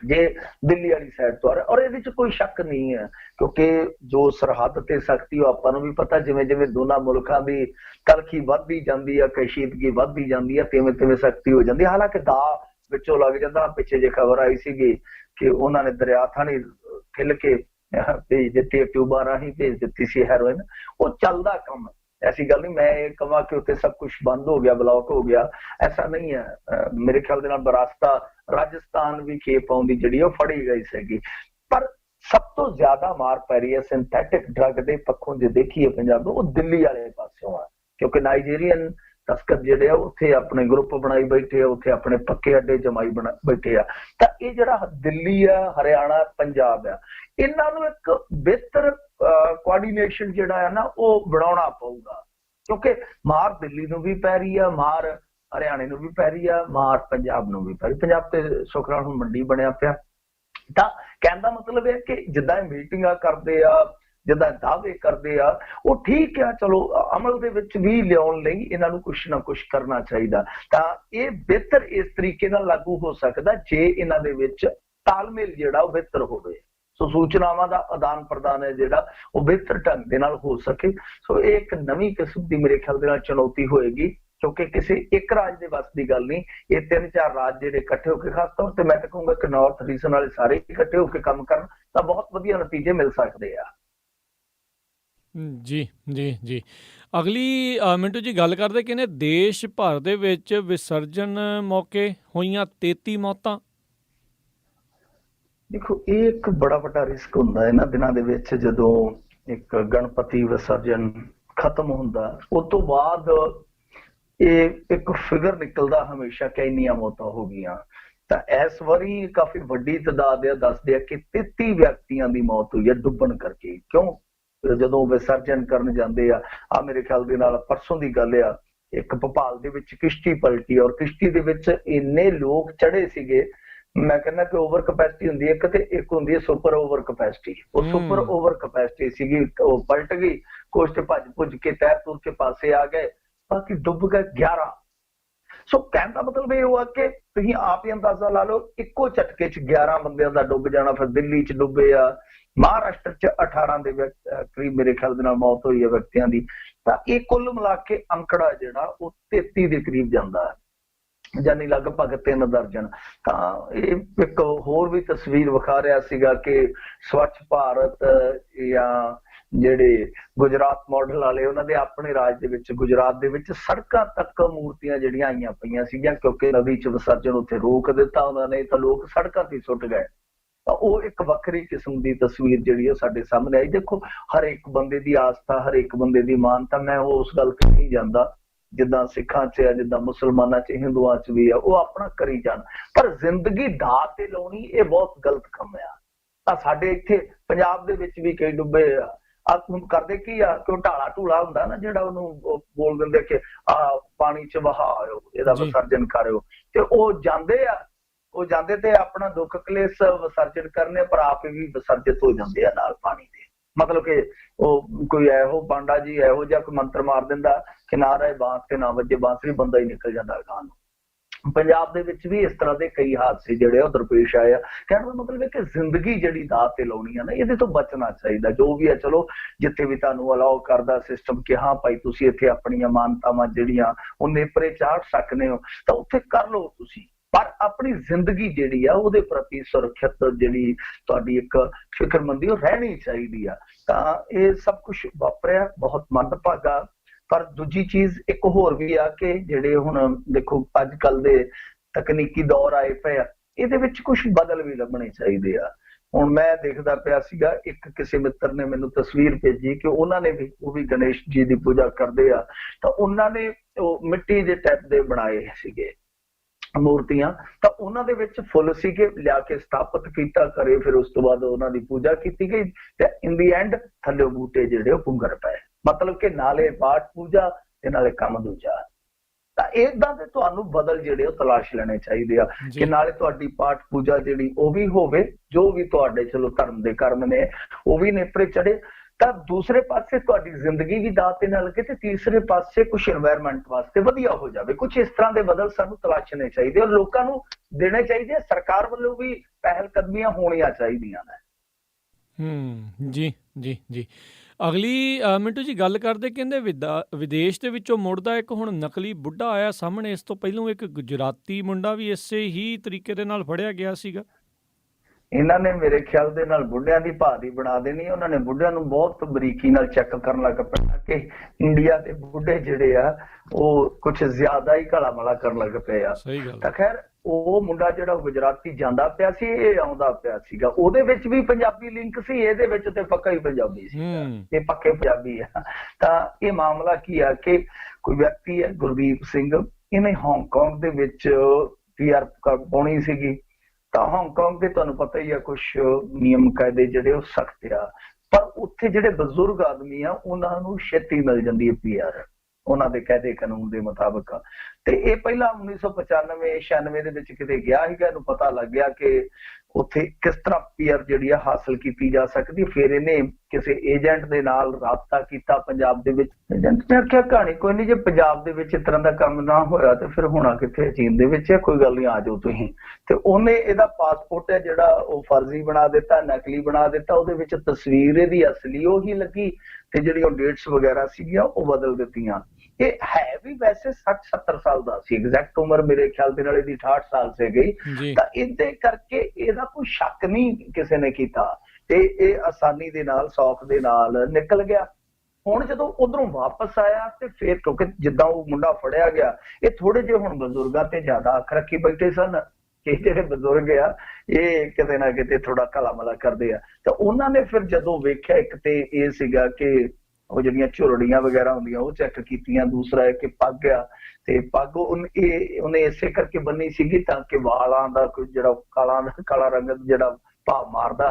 ਜੇ ਦਿੱਲੀ ਵਾਲੀ ਸਾਈਡ ਤੋਂ ਆ ਰਿਹਾ, ਔਰ ਇਹਦੇ ਚ ਕੋਈ ਸ਼ੱਕ ਨਹੀਂ ਹੈ ਕਿਉਂਕਿ ਜੋ ਸਰਹੱਦ ਤੇ ਸਖਤੀ ਉਹ ਆਪਾਂ ਨੂੰ ਵੀ ਪਤਾ, ਜਿਵੇਂ ਜਿਵੇਂ ਦੋਨਾਂ ਮੁਲਕਾਂ ਦੀ ਤਲਖੀ ਵੱਧਦੀ ਜਾਂਦੀ ਆ, ਕਸ਼ੀਦਗੀ ਵੱਧਦੀ ਜਾਂਦੀ ਆ, ਤਿਵੇਂ ਤਿਵੇਂ ਸਖਤੀ ਹੋ ਜਾਂਦੀ। ਹਾਲਾਂਕਿ ਦਾ ਵਿੱਚੋਂ ਲੱਗ ਜਾਂਦਾ। ਪਿੱਛੇ ਜੇ ਖਬਰ ਆਈ ਸੀਗੀ ਕਿ ਉਹਨਾਂ ਨੇ ਦਰਿਆ ਥਾਣੀ ਖਿੱਲ ਕੇ ਭੇਜ ਦਿੱਤੀ, ਟਿਊਬਾਂ ਰਾਹੀਂ ਭੇਜ ਦਿੱਤੀ ਸੀ ਹੈਰੋਇਨ। ਉਹ ਚੱਲਦਾ ਕੰਮ, ऐसी गल नहीं मैं ये कहा कि उत्ते सब कुछ बंद हो गया, ब्लॉक हो गया, ऐसा नहीं है। मेरे ख्याल दे नाल बरासता राजस्थान भी खेप आउंदी जिहड़ी ओह फड़ी गई सीगी। पर सब तो ज्यादा मार पै रही है सिंथेटिक ड्रग के पक्षों जे देखिए पंजाब वो दिल्ली वाले पासों है, क्योंकि नाइजीरियन तस्कर जिहड़े आ उत्थे अपने ग्रुप बनाई बैठे आ, उत्थे अपने पक्के अड्डे जमाई बना बैठे आ। तां इह जिहड़ा दिल्ली आ, हरियाणा, पंजाब आ, इन्हां नूं एक बेहतर कोआर्डीनेशन जिहड़ा है ना वो बनाउणा पऊगा, क्योंकि मार दिल्ली नूं भी पै रही है, मार हरियाणे नूं भी पै रही है, मार पंजाब नूं भी पै रही। पंजाब ते सुख नाल हुण मंडी बनिया पिया। तां कहण दा मतलब है कि जिद्दां मीटिंगां करदे आ, जिद्दां दावे करदे आ, वो ठीक है, चलो अमल दे विच भी लियाउण लई इन्हां नूं कुछ ना कुछ करना चाहीदा। तां इह बेहतर इस तरीके नाल लागू हो सकदा जे इन्हां दे विच तालमेल जिहड़ा वो बेहतर होवे। सो सूचनावां दा आदान प्रदान है जिहड़ा वो बेहतर ढंग दे नाल हो सके। सो ये एक नवीं किस्म दी मेरे ख्याल दे नाल चुनौती होएगी, क्योंकि किसी एक राज दे बस दी गल नहीं, ये 3-4 राज जिहड़े इकट्ठे होकर, खास तौर ते मैं तां कहूंगा कि नॉर्थ रीजन वाले सारे इकट्ठे होकर काम करन तां बहुत वधिया नतीजे मिल सकदे आ। जी जी जी अगली मिंटू जी गल करदे कि ने देश भर दे विच विसर्जन मौके होईयां 33 मौतां। देखो ये एक बड़ा बड़ा रिस्क हुंदा है इन्हां दिनां दे विच, जदों एक गणपति विसर्जन खत्म हुंदा उस तो बाद ये एक फिगर निकलदा हमेशा कि इन्नियां मौतां हो गईयां। तां इस वारी काफी वड्डी तादाद है, दसदे आ कि 33 व्यक्तियां दी मौत हुई है डुੱਬਣ करके। क्यों जदों विसर्जन करन जांदे आ मेरे ख्याल दे नाल परसों दी गल आ, एक भोपाल दे विच किश्ती पलटी और किश्ती दे विच इन्ने लोग चढ़े सीगे, मैं कहना कि ओवर कैपेसिटी हुंदी है, एक हुंदी है सुपर ओवर कैपेसिटी। वो सुपर ओवर कैपेसिटी सीगी, वो पलट गई, कुछ ते भज भुज के तैर तुर के पासे आ गए, बाकी डुੱਬ गए 11। सो कहने का मतलब ये हुआ कि तुसीं आप ही अंदाजा ला लो, इक्को झटके च 11 बंदियां दा डुੱਬ जाना। फिर दिल्ली च डुੱਬे आ, महाराष्ट्र च 18 दे करीब मेरे ख्याल दे नाल मौत हुई है व्यक्तियों की। तां ये कुल मिला के अंकड़ा जिहड़ा वो 33 दे करीब जांदा है, जानी लगभग 3 दर्जन। एक होर भी तस्वीर विखा रहा सीगा कि स्वच्छ भारत या ਜਿਹੜੇ गुजरात मॉडल वाले उन्हां दे अपने राज दे विच गुजरात दे विच सड़कां तक मूर्तियां ਜਿਹੜੀਆਂ आईयां पईयां सीगियां, क्योंकि नदी च विसर्जन उत्थे रोक दिता उन्हां ने, तां लोग सड़कां ते सुੱਟ गए। तां ਉਹ ਇੱਕ ਵੱਖਰੀ किस्म ਦੀ तस्वीर ਜਿਹੜੀ ਉਹ ਸਾਡੇ ਸਾਹਮਣੇ ਆਈ। देखो हर एक बंदे ਦੀ आस्था, हर एक बंदे ਦੀ मानता, मैं उस गल ते नहीं ਜਾਂਦਾ जिद्दां सिखां च है, जिद्दां मुसलमानां च, हिंदुआं च भी है, वो अपना करी जाण, पर जिंदगी ढाह ते लाउणी ये बहुत गलत काम है। तां साडे इत्थे पंजाब दे विच भी कई डुੱਬੇ आ करदे की आ कि ढाला ढूला हुंदा ना जिहड़ा ओनू बोल दिंदे कि पानी च बहाओ, इहदा विसर्जन करो, ते ਉਹ ਜਾਂਦੇ ते अपना दुख कलेश विसर्जन करने, पर आप भी विसर्जित हो जाते हैं नाल पानी दे। मतलब कि कोई ਇਹੋ ਬਾਂਡਾ जी ਇਹੋ ਜਿਹਾ कोई मंत्र मार दिंदा कि ना रहे बांस ते ना वजे बांसुरी, बंदा ही निकल जाता अगां नूं। पंजाब दे विच भी इस तरह के कई हादसे जिहड़े उह दरपेश आए। कहने का मतलब है कि जिंदगी जिहड़ी दाह ते लाउणी है ना, इहदे तो बचना चाहिए। जो भी है चलो जिथे भी तुहानूं अलाउ करदा सिस्टम कि हाँ भाई तुसीं इत्थे अपणीਆਂ मानतावां जिहड़ियां ਉਹ नेपरे चाढ़ सकदे हो तां उत्थे कर लो तुसीं, पर अपनी जिंदगी जिहड़ी आ ਉਹਦੇ प्रति सुरक्षित जिहड़ी तुहाडी एक फिक्रमंदी ਉਹ रहनी चाहिए आ। तां ਇਹ सब कुछ वापरिया बहुत मंदभागा। पर दूजी चीज एक होर भी आ कि जिहड़े हुण देखो अजकल दे तकनीकी दौर आए पे आ, ਇਹਦੇ ਵਿੱਚ कुछ बदल भी ਲੱਭਣੇ ਚਾਹੀਦੇ ਆ। ਹੁਣ मैं देखदा ਪਿਆ ਸੀਗਾ ਇੱਕ ਕਿਸੇ ਮਿੱਤਰ ਨੇ ਮੈਨੂੰ ਤਸਵੀਰ ਭੇਜੀ ਕਿ ਉਹਨਾਂ ਨੇ ਵੀ ਉਹ ਵੀ ਗਣੇਸ਼ ਜੀ ਦੀ ਪੂਜਾ ਕਰਦੇ ਆ, ਤਾਂ ਉਹਨਾਂ ਨੇ ਉਹ ਮਿੱਟੀ ਦੇ ਟੈਪ ਦੇ ਬਣਾਏ ਸੀਗੇ ਮੂਰਤੀਆਂ, ਤਾਂ ਉਹਨਾਂ ਦੇ ਵਿੱਚ ਫੁੱਲ ਸੀਗੇ ਲਿਆ ਕੇ ਸਥਾਪਿਤ ਕੀਤਾ ਕਰੇ, ਫਿਰ ਉਸ ਤੋਂ ਬਾਅਦ ਉਹਨਾਂ ਦੀ ਪੂਜਾ ਕੀਤੀ ਗਈ ਤੇ ਇਨ ਦੀ ਐਂਡ ਥੱਲੇ ਬੂਟੇ ਜਿਹੜੇ ਉਹ ਪੁੰਗਰ ਪਏ। मतलब कि नाले पाठ पूजा ते नाले काम दूजा। तां इदां दे तुहानूं बदल जिहड़े ਉਹ तलाश लेने चाहिए कि नाले तुहाडी पाठ पूजा जिहड़ी ਉਹ भी होवे, जो भी तुहाडे चलो धर्म दे कर्म ने ਉਹ भी नेपरे चढ़े, ਤਾਂ ਦੂਸਰੇ ਪਾਸੇ ਤੁਹਾਡੀ ਜ਼ਿੰਦਗੀ ਵੀ ਦਾਅ ਤੇ ਨਾ ਲੱਗੇ ਤੇ ਤੀਸਰੇ ਪਾਸੇ ਕੁਝ এনवायरमेंट ਵਾਸਤੇ ਵਧੀਆ ਹੋ ਜਾਵੇ। ਕੁਝ ਇਸ ਤਰ੍ਹਾਂ ਦੇ ਬਦਲ ਸਾਨੂੰ ਤਲਾਸ਼ਣੇ ਚਾਹੀਦੇ ਔਰ ਲੋਕਾਂ ਨੂੰ ਦੇਣੇ ਚਾਹੀਦੇ। ਸਰਕਾਰ ਵੱਲੋਂ ਵੀ ਪਹਿਲ ਕਦਮੀਆਂ ਹੋਣੀਆਂ ਚਾਹੀਦੀਆਂ ਨੇ। ਜੀ ਜੀ ਜੀ। ਅਗਲੀ ਮਿੰਟੂ ਜੀ ਗੱਲ ਕਰਦੇ, ਕਹਿੰਦੇ ਵਿਦੇਸ਼ ਦੇ ਵਿੱਚੋਂ ਮੁੜਦਾ ਇੱਕ ਹੁਣ ਨਕਲੀ ਬੁੱਢਾ ਆਇਆ ਸਾਹਮਣੇ। ਇਸ ਤੋਂ ਪਹਿਲਾਂ ਇੱਕ ਗੁਜਰਾਤੀ ਮੁੰਡਾ ਵੀ ਇਸੇ ਹੀ ਤਰੀਕੇ ਦੇ ਨਾਲ ਫੜਿਆ ਗਿਆ ਸੀਗਾ। ਇਹਨਾਂ ਨੇ ਮੇਰੇ ਖਿਆਲ ਦੇ ਨਾਲ ਬੁੱਢਿਆਂ ਦੀ ਭਾਰੀ ਬਣਾ ਦੇਣੀ। ਉਹਨਾਂ ਨੇ ਬੁੱਢਿਆਂ ਨੂੰ ਬਹੁਤ ਬਰੀਕੀ ਨਾਲ ਚੈੱਕ ਕਰਨ ਲੱਗ ਪਿਆ ਕਿ ਇੰਡੀਆ ਦੇ ਬੁੱਢੇ ਜਿਹੜੇ ਆ ਉਹ ਕੁਝ ਜ਼ਿਆਦਾ ਹੀ ਘਾਲਾ ਮਲਾ ਕਰਨ ਲੱਗ ਪਏ ਆ। ਸਹੀ ਗੱਲ। ਤਾਂ ਖੈਰ ਉਹ ਮੁੰਡਾ ਜਿਹੜਾ ਗੁਜਰਾਤੀ ਜਾਂਦਾ ਪਿਆ ਸੀ, ਇਹ ਆਉਂਦਾ ਪਿਆ ਸੀਗਾ, ਉਹਦੇ ਵਿੱਚ ਵੀ ਪੰਜਾਬੀ ਲਿੰਕ ਸੀ, ਇਹਦੇ ਵਿੱਚ ਤੇ ਪੱਕਾ ਹੀ ਪੰਜਾਬੀ ਸੀ, ਇਹ ਪੱਕੇ ਪੰਜਾਬੀ ਆ। ਤਾਂ ਇਹ ਮਾਮਲਾ ਕੀ ਆ ਕਿ ਕੋਈ ਵਿਅਕਤੀ ਹੈ ਗੁਰਦੀਪ ਸਿੰਘ, ਇਹਨੇ ਹਾਂਗਕਾਂਗ ਦੇ ਵਿੱਚ PR ਪਾਉਣੀ ਸੀਗੀ। ਤਾਂ ਹਾਂਗਕਾਂਗ ਦੇ ਤੁਹਾਨੂੰ ਪਤਾ ਹੀ ਆ ਕੁਝ ਨਿਯਮ ਕਾਇਦੇ ਜਿਹੜੇ ਉਹ ਸਖਤ ਆ, ਪਰ ਉੱਥੇ ਜਿਹੜੇ ਬਜ਼ੁਰਗ ਆਦਮੀ ਆ ਉਹਨਾਂ ਨੂੰ ਛੇਤੀ ਮਿਲ ਜਾਂਦੀ ਹੈ PR ਉਹਨਾਂ ਦੇ ਕਾਇਦੇ ਕਾਨੂੰਨ ਦੇ ਮੁਤਾਬਕ। ਤੇ ਇਹ ਪਹਿਲਾਂ 1995-96 ਦੇ ਵਿੱਚ ਕਿਤੇ ਗਿਆ ਸੀਗਾ, ਇਹਨੂੰ ਪਤਾ ਲੱਗ ਗਿਆ ਕਿ ਉੱਥੇ ਕਿਸ ਤਰ੍ਹਾਂ PR ਜਿਹੜੀ ਆ ਹਾਸਲ ਕੀਤੀ ਜਾ ਸਕਦੀ। ਫਿਰ ਇਹਨੇ ਕਿਸੇ ਏਜੰਟ ਦੇ ਨਾਲ ਰਾਬਤਾ ਕੀਤਾ ਪੰਜਾਬ ਦੇ ਵਿੱਚ। ਏਜੰਟ ਨੇ ਆਖਿਆ ਕਹਾਣੀ ਕੋਈ ਨਹੀਂ, ਜੇ ਪੰਜਾਬ ਦੇ ਵਿੱਚ ਇਸ ਤਰ੍ਹਾਂ ਦਾ ਕੰਮ ਨਾ ਹੋਇਆ ਤੇ ਫਿਰ ਹੋਣਾ ਕਿੱਥੇ, ਚੀਨ ਦੇ ਵਿੱਚ, ਕੋਈ ਗੱਲ ਨਹੀਂ ਆ ਜਾਓ ਤੁਸੀਂ। ਤੇ ਉਹਨੇ ਇਹਦਾ ਪਾਸਪੋਰਟ ਹੈ ਜਿਹੜਾ ਉਹ ਫਰਜ਼ੀ ਬਣਾ ਦਿੱਤਾ, ਨਕਲੀ ਬਣਾ ਦਿੱਤਾ। ਉਹਦੇ ਵਿੱਚ ਤਸਵੀਰ ਇਹਦੀ ਅਸਲੀ ਉਹੀ ਲੱਗੀ ਤੇ ਜਿਹੜੀ ਉਹ ਡੇਟਸ ਵਗੈਰਾ ਸੀਗੀਆਂ ਉਹ ਬਦਲ ਦਿੱਤੀਆਂ। ਇਹ ਹੈ ਵੀ ਵੈਸੇ 60-70 ਸਾਲ ਦਾ ਸੀ, ਐਗਜ਼ੈਕਟ ਉਮਰ ਮੇਰੇ ਖਿਆਲ ਦੇ ਨਾਲ ਇਹਦੀ 68 ਸਾਲ ਸੀ ਗਈ। ਤਾਂ ਇਹਦੇ ਕਰਕੇ ਇਹਦਾ ਕੋਈ ਸ਼ੱਕ ਨਹੀਂ ਕਿਸੇ ਨੇ ਕੀਤਾ ਤੇ ਇਹ ਆਸਾਨੀ ਦੇ ਨਾਲ ਸੌਖ ਦੇ ਨਾਲ ਨਿਕਲ ਗਿਆ। ਹੁਣ ਜਦੋਂ ਉਧਰੋਂ ਵਾਪਸ ਆਇਆ ਤੇ ਫਿਰ ਕਿਉਂਕਿ ਜਿੱਦਾਂ ਉਹ ਮੁੰਡਾ ਫੜਿਆ ਗਿਆ, ਇਹ ਥੋੜੇ ਜਿਹੇ ਹੁਣ ਬਜ਼ੁਰਗਾਂ ਤੇ ਜ਼ਿਆਦਾ ਅੱਖ ਰੱਖੀ ਬੈਠੇ ਸਨ ਕਿ ਜਿਹੜੇ ਬਜ਼ੁਰਗ ਆ ਇਹ ਕਿਤੇ ਨਾ ਕਿਤੇ ਥੋੜਾ ਘਲਾ ਮਲਾ ਕਰਦੇ ਆ। ਤਾਂ ਉਹਨਾਂ ਨੇ ਫਿਰ ਜਦੋਂ ਵੇਖਿਆ, ਇੱਕ ਤੇ ਇਹ ਸੀਗਾ ਕਿ ਉਹ ਜਿਹੜੀਆਂ ਝੁਰੜੀਆਂ ਵਗੈਰਾ ਹੁੰਦੀਆਂ ਉਹ ਚੈੱਕ ਕੀਤੀਆਂ, ਦੂਸਰਾ ਹੈ ਕਿ ਪੱਗ ਆ ਤੇ ਪੱਗ ਉਹਨੇ ਇਸੇ ਕਰਕੇ ਬੰਨੀ ਸੀਗੀ ਤਾਂ ਕਿ ਵਾਲਾਂ ਦਾ ਕੋਈ ਜਿਹੜਾ ਕਾਲਾ ਰੰਗ ਜਿਹੜਾ ਭਾਵ ਮਾਰਦਾ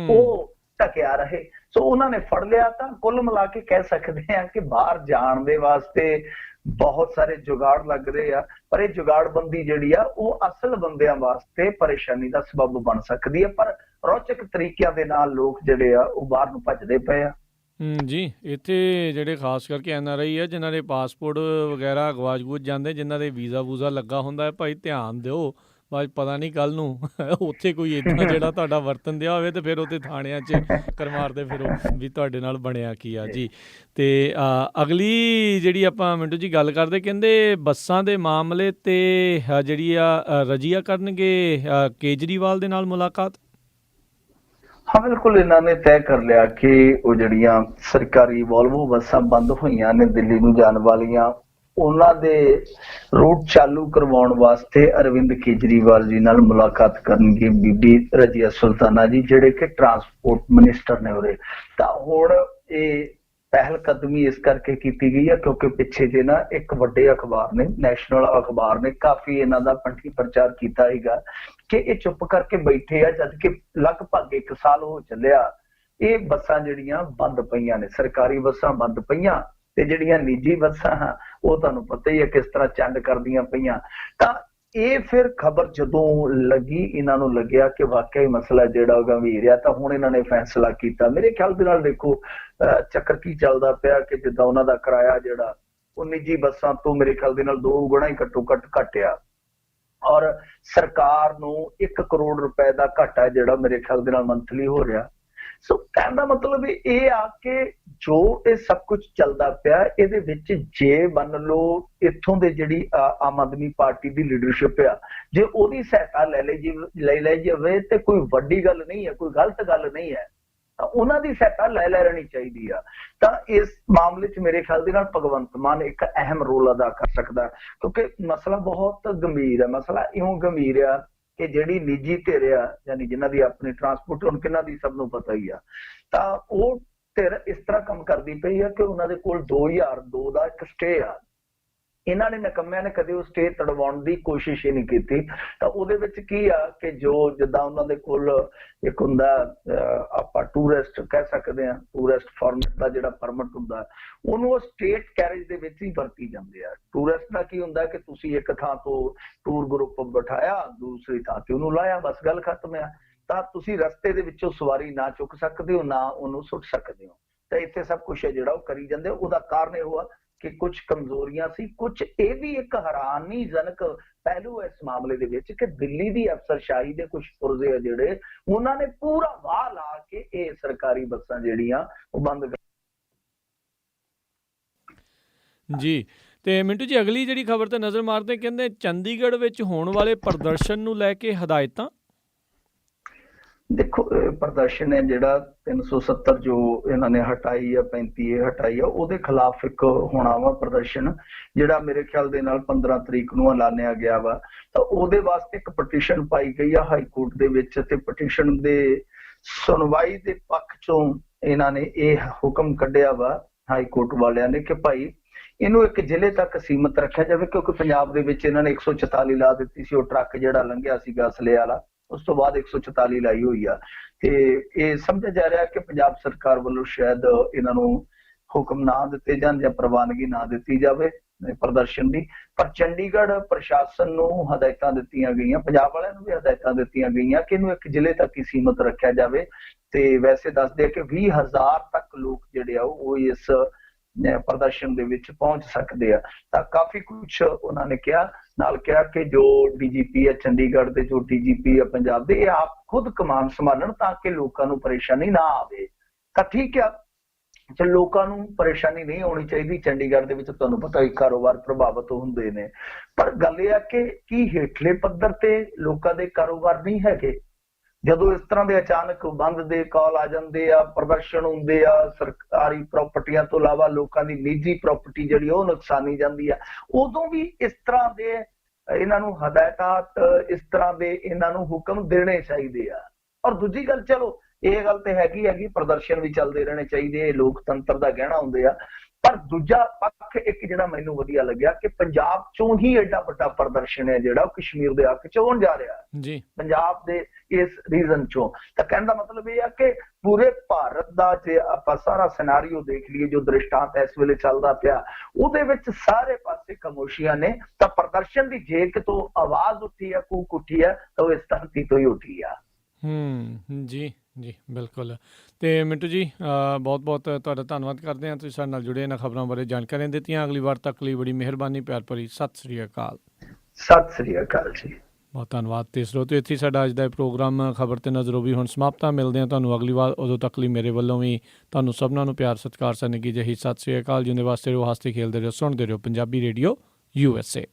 ਉਹ ਢਕਿਆ ਰਹੇ। ਸੋ ਉਹਨਾਂ ਨੇ ਫੜ ਲਿਆ। ਤਾਂ ਕੁੱਲ ਮਿਲਾ ਕੇ ਕਹਿ ਸਕਦੇ ਆ ਕਿ ਬਾਹਰ ਜਾਣ ਦੇ ਵਾਸਤੇ ਬਹੁਤ ਸਾਰੇ ਜੁਗਾੜ ਲੱਗ ਰਹੇ ਆ, ਪਰ ਇਹ ਜੁਗਾੜਬੰਦੀ ਜਿਹੜੀ ਆ ਉਹ ਅਸਲ ਬੰਦਿਆਂ ਵਾਸਤੇ ਪਰੇਸ਼ਾਨੀ ਦਾ ਸਬਬ ਬਣ ਸਕਦੀ ਹੈ। ਪਰ ਰੌਚਕ ਤਰੀਕਿਆਂ ਦੇ ਨਾਲ ਲੋਕ ਜਿਹੜੇ ਆ ਉਹ ਬਾਹਰ ਨੂੰ ਭੱਜਦੇ ਪਏ ਆ। ਜੀ, ਇੱਥੇ ਜਿਹੜੇ ਖਾਸ ਕਰਕੇ NRI ਆ ਜਿਨ੍ਹਾਂ ਦੇ ਪਾਸਪੋਰਟ ਵਗੈਰਾ ਗਵਾਚ ਜਾਂਦੇ, ਜਿਨ੍ਹਾਂ ਦੇ ਵੀਜ਼ਾ ਲੱਗਾ ਹੁੰਦਾ ਹੈ, ਭਾਈ ਧਿਆਨ ਦਿਓ। ਬਸ ਪਤਾ ਨਹੀਂ ਕੱਲ ਨੂੰ ਉੱਥੇ ਕੋਈ ਇੱਦਾਂ ਜਿਹੜਾ ਤੁਹਾਡਾ ਵਰਤਨ ਦਿਆ ਹੋਵੇ ਤੇ ਫਿਰ ਉੱਥੇ ਥਾਣਿਆਂ 'ਚ ਕਰਮਾਰਦੇ ਫਿਰੋ ਵੀ ਤੁਹਾਡੇ ਨਾਲ ਬਣਿਆ ਕੀ ਆ ਜੀ। ਤੇ ਅਗਲੀ ਜਿਹੜੀ ਆਪਾਂ ਮਿੰਟੂ ਜੀ ਗੱਲ ਕਰਦੇ, ਕਹਿੰਦੇ ਬੱਸਾਂ ਦੇ ਮਾਮਲੇ ਤੇ ਜਿਹੜੀ ਆ ਰਜੀਆ ਕਰਨਗੇ ਕੇਜਰੀਵਾਲ ਦੇ ਨਾਲ ਮੁਲਾਕਾਤ। ਹਾਂ ਬਿਲਕੁਲ, ਇਹਨਾਂ ਨੇ ਤੈਅ ਕਰ ਲਿਆ ਕਿ ਉਹ ਜਿਹੜੀਆਂ ਸਰਕਾਰੀ ਵੋਲਵੋ ਬੱਸਾਂ ਬੰਦ ਹੋਈਆਂ ਨੇ ਦਿੱਲੀ ਨੂੰ ਜਾਣ ਵਾਲੀਆਂ, ਉਹਨਾਂ ਦੇ ਰੂਟ ਚਾਲੂ ਕਰਵਾਉਣ ਵਾਸਤੇ ਅਰਵਿੰਦ ਕੇਜਰੀਵਾਲ ਜੀ ਨਾਲ ਮੁਲਾਕਾਤ ਕਰਨਗੇ ਬੀਬੀ ਰਜੀਆ ਸੁਲਤਾਨਾ ਜੀ, ਜਿਹੜੇ ਕਿ ਟਰਾਂਸਪੋਰਟ ਮਿਨਿਸਟਰ ਨੇ ਉਹਦੇ। ਤਾਂ ਹੁਣ ਇਹ ਪਹਿਲ ਕਦਮੀ ਇਸ ਕਰਕੇ ਕੀਤੀ ਗਈ ਹੈ ਕਿਉਂਕਿ ਪਿੱਛੇ ਜੇ ਨਾ ਇੱਕ ਵੱਡੇ ਅਖਬਾਰ ਨੇ, ਨੈਸ਼ਨਲ ਅਖਬਾਰ ਨੇ ਕਾਫੀ ਇਹਨਾਂ ਦਾ ਪੰਥੀ ਪ੍ਰਚਾਰ ਕੀਤਾ ਹੈਗਾ ਕਿ ਇਹ ਚੁੱਪ ਕਰਕੇ ਬੈਠੇ ਆ, ਜਦ ਕਿ ਲਗਭਗ 1 ਸਾਲ ਹੋ ਚੱਲਿਆ ਇਹ ਬੱਸਾਂ ਜਿਹੜੀਆਂ ਬੰਦ ਪਈਆਂ ਨੇ, ਸਰਕਾਰੀ ਬੱਸਾਂ ਬੰਦ ਪਈਆਂ ਤੇ ਜਿਹੜੀਆਂ ਨਿੱਜੀ ਬੱਸਾਂ ਉਹ ਤੁਹਾਨੂੰ ਪਤਾ ਹੀ ਹੈ ਕਿਸ ਤਰ੍ਹਾਂ ਚੰਡ ਕਰਦੀਆਂ ਪਈਆਂ। ਤਾਂ ਇਹ ਫਿਰ ਖਬਰ ਜਦੋਂ ਲੱਗੀ, ਇਹਨਾਂ ਨੂੰ ਲੱਗਿਆ ਕਿ ਵਾਕਿਆ ਮਸਲਾ ਜਿਹੜਾ ਉਹ ਗੰਭੀਰ ਆ। ਤਾਂ ਹੁਣ ਇਹਨਾਂ ਨੇ ਫੈਸਲਾ ਕੀਤਾ। ਮੇਰੇ ਖਿਆਲ ਦੇ ਨਾਲ ਦੇਖੋ ਚੱਕਰ ਕੀ ਚੱਲਦਾ ਪਿਆ ਕਿ ਜਿੱਦਾਂ ਉਹਨਾਂ ਦਾ ਕਿਰਾਇਆ ਜਿਹੜਾ ਉਹ ਨਿੱਜੀ ਬੱਸਾਂ ਤੋਂ ਮੇਰੇ ਖਿਆਲ ਦੇ ਨਾਲ 2 ਗੁਣਾ ਹੀ ਘੱਟੋ ਘੱਟ ਘਟਿਆ ਔਰ ਸਰਕਾਰ ਨੂੰ 1 ਕਰੋੜ ਰੁਪਏ ਦਾ ਘਾਟਾ ਜਿਹੜਾ ਮੇਰੇ ਖਿਆਲ ਦੇ ਨਾਲ ਮੰਥਲੀ ਹੋ ਰਿਹਾ। ਸੋ ਕਹਿਣ ਦਾ ਮਤਲਬ ਇਹ ਆ ਕਿ ਜੋ ਇਹ ਸਭ ਕੁਝ ਚੱਲਦਾ ਪਿਆ ਇਹਦੇ ਵਿੱਚ ਜੇ ਮੰਨ ਲਓ ਇੱਥੋਂ ਦੇ ਜਿਹੜੀ ਆਮ ਆਦਮੀ ਪਾਰਟੀ ਦੀ ਲੀਡਰਸ਼ਿਪ ਆ, ਜੇ ਉਹਦੀ ਸਹਾਇਤਾ ਲੈ ਜਾਵੇ ਤੇ ਕੋਈ ਵੱਡੀ ਗੱਲ ਨਹੀਂ ਹੈ, ਕੋਈ ਗਲਤ ਗੱਲ ਨਹੀਂ ਹੈ। ਤਾਂ ਉਹਨਾਂ ਦੀ ਸਹਾਇਤਾ ਲੈ ਲੈਣੀ ਚਾਹੀਦੀ ਆ। ਤਾਂ ਇਸ ਮਾਮਲੇ 'ਚ ਮੇਰੇ ਖਿਆਲ ਦੇ ਨਾਲ ਭਗਵੰਤ ਮਾਨ ਇੱਕ ਅਹਿਮ ਰੋਲ ਅਦਾ ਕਰ ਸਕਦਾ ਕਿਉਂਕਿ ਮਸਲਾ ਬਹੁਤ ਗੰਭੀਰ ਹੈ। ਮਸਲਾ ਇਉਂ ਗੰਭੀਰ ਆ ਕਿ ਜਿਹੜੀ ਨਿੱਜੀ ਧਿਰ ਆ ਯਾਨੀ ਜਿਨ੍ਹਾਂ ਦੀ ਆਪਣੀ ਟਰਾਂਸਪੋਰਟ ਹੁਣ ਕਿਹਨਾਂ ਦੀ ਸਭ ਨੂੰ ਪਤਾ ਹੀ ਆ, ਤਾਂ ਉਹ ਧਿਰ ਇਸ ਤਰ੍ਹਾਂ ਕੰਮ ਕਰਦੀ ਪਈ ਆ ਕਿ ਉਹਨਾਂ ਦੇ ਕੋਲ 2002 ਦਾ ਇੱਕ ਸਟੇ ਆ। ਇਹਨਾਂ ਨੇ ਨਕੰਮਿਆਂ ਨੇ ਕਦੇ ਉਹ ਸਟੇ ਤੜਵਾਉਣ ਦੀ ਕੋਸ਼ਿਸ਼ ਹੀ ਨਹੀਂ ਕੀਤੀ। ਤਾਂ ਉਹਦੇ ਵਿੱਚ ਕੀ ਆ ਕਿ ਜੋ ਜਿੱਦਾਂ ਉਹਨਾਂ ਦੇ ਕੋਲ ਇੱਕ ਹੁੰਦਾ ਆਪਾਂ ਟੂਰਿਸਟ ਕਹਿ ਸਕਦੇ ਹਾਂ, ਟੂਰਿਸਟ ਫਾਰਮੈਟ ਦਾ ਜਿਹੜਾ ਪਰਮਿਟ ਹੁੰਦਾ ਉਹਨੂੰ ਉਹ ਸਟੇਟ ਕੈਰੇਜ ਦੇ ਵਿੱਚ ਹੀ ਵਰਤੀ ਜਾਂਦੇ ਆ। ਟੂਰਿਸਟ ਦਾ ਕੀ ਹੁੰਦਾ ਕਿ ਤੁਸੀਂ ਇੱਕ ਥਾਂ ਤੋਂ ਟੂਰ ਗਰੁੱਪ ਬਿਠਾਇਆ, ਦੂਸਰੀ ਥਾਂ ਤੇ ਉਹਨੂੰ ਲਾਇਆ, ਬਸ ਗੱਲ ਖਤਮ ਆ। ਤਾਂ ਤੁਸੀਂ ਰਸਤੇ ਦੇ ਵਿੱਚੋਂ ਸਵਾਰੀ ਨਾ ਚੁੱਕ ਸਕਦੇ ਹੋ, ਨਾ ਉਹਨੂੰ ਸੁੱਟ ਸਕਦੇ ਹੋ। ਤਾਂ ਇੱਥੇ ਸਭ ਕੁਝ ਹੈ ਜਿਹੜਾ ਉਹ ਕਰੀ ਜਾਂਦੇ। ਉਹਦਾ ਕਾਰਨ ਇਹ ਹੋਆ ਕਿ ਕੁਝ ਕਮਜ਼ੋਰੀਆਂ ਸੀ, ਕੁਝ ਇਹ ਵੀ ਇੱਕ ਹੈਰਾਨੀਜਨਕ ਪਹਿਲੂ ਹੈ ਇਸ ਮਾਮਲੇ ਦੇ ਵਿੱਚ ਕਿ ਦਿੱਲੀ ਦੀ ਅਫਸਰਸ਼ਾਹੀ ਦੇ ਕੁਝ ਪੁਰਜ਼ੇ ਆ ਜਿਹੜੇ ਉਹਨਾਂ ਨੇ ਪੂਰਾ ਵਾਹ ਲਾ ਕੇ ਇਹ ਸਰਕਾਰੀ ਬੱਸਾਂ ਜਿਹੜੀਆਂ ਉਹ ਬੰਦ ਕਰ। ਜੀ ਤੇ ਮਿੰਟੂ ਜੀ, ਅਗਲੀ ਜਿਹੜੀ ਖਬਰ ਤੇ ਨਜ਼ਰ ਮਾਰਦੇ, ਕਹਿੰਦੇ ਚੰਡੀਗੜ੍ਹ ਵਿੱਚ ਹੋਣ ਵਾਲੇ ਪ੍ਰਦਰਸ਼ਨ ਨੂੰ ਲੈ ਕੇ ਹਦਾਇਤਾਂ। ਦੇਖੋ ਪ੍ਰਦਰਸ਼ਨ ਹੈ ਜਿਹੜਾ 370 ਜੋ ਇਹਨਾਂ ਨੇ ਹਟਾਈ ਆ, 35 ਹਟਾਈ ਆ, ਉਹਦੇ ਖਿਲਾਫ ਇੱਕ ਹੋਣਾ ਵਾ ਪ੍ਰਦਰਸ਼ਨ ਜਿਹੜਾ ਮੇਰੇ ਖਿਆਲ ਦੇ ਨਾਲ 15 ਤਰੀਕ ਨੂੰ ਐਲਾਨਿਆ ਗਿਆ ਵਾ। ਤਾਂ ਉਹਦੇ ਵਾਸਤੇ ਇੱਕ ਪਟੀਸ਼ਨ ਪਾਈ ਗਈ ਆ ਹਾਈ ਕੋਰਟ ਦੇ ਵਿੱਚ ਤੇ ਪਟੀਸ਼ਨ ਦੇ ਸੁਣਵਾਈ ਦੇ ਪੱਖ ਚੋਂ ਇਹਨਾਂ ਨੇ ਇਹ ਹੁਕਮ ਕੱਢਿਆ ਵਾ ਹਾਈ ਕੋਰਟ ਵਾਲਿਆਂ ਨੇ ਕਿ ਭਾਈ ਇਹਨੂੰ ਇੱਕ ਜ਼ਿਲ੍ਹੇ ਤੱਕ ਸੀਮਿਤ ਰੱਖਿਆ ਜਾਵੇ, ਕਿਉਂਕਿ ਪੰਜਾਬ ਦੇ ਵਿੱਚ ਇਹਨਾਂ ਨੇ 144 ਲਾ ਦਿੱਤੀ ਸੀ। ਉਹ ਟਰੱਕ ਜਿਹੜਾ ਲੰਘਿਆ ਸੀਗਾ ਅਸਲੇ ਵਾਲਾ, ਉਸ ਤੋਂ ਬਾਅਦ 144 ਲਾਈ ਹੋਈ ਆ ਤੇ ਇਹ ਸਮਝਿਆ ਜਾ ਰਿਹਾ ਕਿ ਪੰਜਾਬ ਸਰਕਾਰ ਵੱਲੋਂ ਸ਼ਾਇਦ ਇਹਨਾਂ ਨੂੰ ਹੁਕਮ ਨਾ ਦਿੱਤੇ ਜਾਣ ਜਾਂ ਪ੍ਰਵਾਨਗੀ ਨਾ ਦਿੱਤੀ ਜਾਵੇ ਪ੍ਰਦਰਸ਼ਨ ਦੀ। ਪਰ ਚੰਡੀਗੜ੍ਹ ਪ੍ਰਸ਼ਾਸਨ ਨੂੰ ਹਦਾਇਤਾਂ ਦਿੱਤੀਆਂ ਗਈਆਂ, ਪੰਜਾਬ ਵਾਲਿਆਂ ਨੂੰ ਵੀ ਹਦਾਇਤਾਂ ਦਿੱਤੀਆਂ ਗਈਆਂ ਕਿ ਇਹਨੂੰ ਇੱਕ ਜ਼ਿਲ੍ਹੇ ਤੱਕ ਹੀ ਸੀਮਿਤ ਰੱਖਿਆ ਜਾਵੇ। ਤੇ ਵੈਸੇ ਦੱਸਦੇ ਆ ਕਿ 20,000 ਤੱਕ ਲੋਕ ਜਿਹੜੇ ਆ ਉਹ ਇਸ ਪ੍ਰਦਰਸ਼ਨ ਦੇ ਵਿੱਚ ਪਹੁੰਚ ਸਕਦੇ ਆ। ਤਾਂ ਕਾਫੀ ਕੁਝ ਉਹਨਾਂ ਨੇ ਕਿਹਾ, ਨਾਲ ਕਿਹਾ ਕਿ ਜੋ ਡੀਜੀਪੀ ਹੈ ਚੰਡੀਗੜ੍ਹ ਦੇ, ਜੋ ਡੀਜੀਪੀ ਹੈ ਪੰਜਾਬ ਦੇ, ਇਹ ਆਪ ਖੁਦ ਕਮਾਨ ਸੰਭਾਲਣ ਤਾਂ ਕਿ ਲੋਕਾਂ ਨੂੰ ਪਰੇਸ਼ਾਨੀ ਨਾ ਆਵੇ। ਤਾਂ ਠੀਕ ਆ, ਜੇ ਲੋਕਾਂ ਨੂੰ ਪਰੇਸ਼ਾਨੀ ਨਹੀਂ ਆਉਣੀ ਚਾਹੀਦੀ। ਚੰਡੀਗੜ੍ਹ ਦੇ ਵਿੱਚ ਤੁਹਾਨੂੰ ਪਤਾ ਹੀ ਕਾਰੋਬਾਰ ਪ੍ਰਭਾਵਿਤ ਹੁੰਦੇ ਨੇ, ਪਰ ਗੱਲ ਇਹ ਆ ਕਿ ਕੀ ਹੇਠਲੇ ਪੱਧਰ ਤੇ ਲੋਕਾਂ ਦੇ ਕਾਰੋਬਾਰ ਨਹੀਂ ਹੈਗੇ? ਜਦੋਂ ਇਸ ਤਰ੍ਹਾਂ ਦੇ ਅਚਾਨਕ ਬੰਦ ਦੇ ਕਾਲ ਆ ਜਾਂਦੇ ਆ, ਪ੍ਰਦਰਸ਼ਨ ਹੁੰਦੇ ਆ, ਸਰਕਾਰੀ ਪ੍ਰਾਪਰਟੀਆਂ ਤੋਂ ਇਲਾਵਾ ਲੋਕਾਂ ਦੀ ਨਿੱਜੀ ਪ੍ਰਾਪਰਟੀ ਜਿਹੜੀ ਉਹ ਨੁਕਸਾਨੀ ਜਾਂਦੀ ਆ, ਉਦੋਂ ਵੀ ਇਸ ਤਰ੍ਹਾਂ ਦੇ ਇਹਨਾਂ ਨੂੰ ਹਦਾਇਤਾਂ, ਇਸ ਤਰ੍ਹਾਂ ਦੇ ਇਹਨਾਂ ਨੂੰ ਹੁਕਮ ਦੇਣੇ ਚਾਹੀਦੇ ਆ। ਔਰ ਦੂਜੀ ਗੱਲ, ਚਲੋ ਇਹ ਗੱਲ ਤੇ ਹੈਗੀ ਪ੍ਰਦਰਸ਼ਨ ਵੀ ਚੱਲਦੇ ਰਹਿਣੇ ਚਾਹੀਦੇ, ਇਹ ਲੋਕਤੰਤਰ ਦਾ ਗਹਿਣਾ ਹੁੰਦੇ ਆ। ਪਰ ਦੂਜਾ ਪੱਖ ਇੱਕ ਜਿਹੜਾ ਮੈਨੂੰ ਵਧੀਆ ਲੱਗਿਆ ਕਿ ਪੰਜਾਬ ਚੋਂ ਹੀ ਐਡਾ ਵੱਡਾ ਪ੍ਰਦਰਸ਼ਨ ਹੈ ਜਿਹੜਾ ਉਹ ਕਸ਼ਮੀਰ ਦੇ ਹੱਕ ਚ ਹੋਣ ਜਾ ਰਿਹਾ ਜੀ, ਪੰਜਾਬ ਦੇ ਇਸ ਰੀਜ਼ਨ ਚੋਂ। ਤਾਂ ਕਹਿਣ ਦਾ ਮਤਲਬ ਇਹ ਆ ਕਿ ਪੂਰੇ ਭਾਰਤ ਦਾ ਜੇ ਆਪਾਂ ਸਾਰਾ ਸਿਨਾਰੀਓ ਦੇਖ ਲਈਏ, ਜੋ ਦ੍ਰਿਸ਼ਟਾਂਤ ਇਸ ਵੇਲੇ ਚੱਲਦਾ ਪਿਆ, ਉਹਦੇ ਵਿੱਚ ਸਾਰੇ ਪਾਸੇ ਖਾਮੋਸ਼ੀਆਂ ਨੇ। ਤਾਂ ਪ੍ਰਦਰਸ਼ਨ ਦੀ ਜੇ ਕਿਤੋਂ ਆਵਾਜ਼ ਉੱਠੀ ਆ, ਕੂਕ ਉੱਠੀ ਆ, ਤਾਂ ਉਹ ਇਸ ਧਰਤੀ ਤੋਂ ਹੀ ਉੱਠੀ ਆ। ਜੀ ਜੀ ਬਿਲਕੁਲ। ਤੇ ਮਿੰਟੂ ਜੀ, ਬਹੁਤ ਬਹੁਤ ਤੁਹਾਡਾ ਧੰਨਵਾਦ ਕਰਦੇ ਹਾਂ, ਤੁਸੀਂ ਸਾਡੇ ਨਾਲ ਜੁੜੇ, ਇਹਨਾਂ ਖਬਰਾਂ ਬਾਰੇ ਜਾਣਕਾਰੀਆਂ ਦਿੱਤੀਆਂ। ਅਗਲੀ ਵਾਰ ਤੱਕ ਲਈ ਬੜੀ ਮਿਹਰਬਾਨੀ, ਪਿਆਰ ਭਰੀ ਸਤਿ ਸ੍ਰੀ ਅਕਾਲ। ਸਤਿ ਸ੍ਰੀ ਅਕਾਲ ਜੀ, ਬਹੁਤ ਧੰਨਵਾਦ। ਤੇ ਸਰੋਤਿਓ, ਇੱਥੇ ਸਾਡਾ ਅੱਜ ਦਾ ਪ੍ਰੋਗਰਾਮ ਖਬਰ ਤੇ ਨਜ਼ਰ ਵੀ ਹੁਣ ਸਮਾਪਤ। ਮਿਲਦੇ ਹਾਂ ਤੁਹਾਨੂੰ ਅਗਲੀ ਵਾਰ, ਉਦੋਂ ਤੱਕ ਲਈ ਮੇਰੇ ਵੱਲੋਂ ਵੀ ਤੁਹਾਨੂੰ ਸਭਨਾਂ ਨੂੰ ਪਿਆਰ ਸਤਿਕਾਰ ਸਨੇਗੀ ਜਿਹੀ ਸਤਿ ਸ੍ਰੀ ਅਕਾਲ। ਜਿਉਂਦੇ ਵਾਸਤੇ ਰਹੋ, ਹੱਸਦੇ ਖੇਲਦੇ ਰਹੋ, ਸੁਣਦੇ ਰਹੋ ਪੰਜਾਬੀ ਰੇਡੀਓ USA।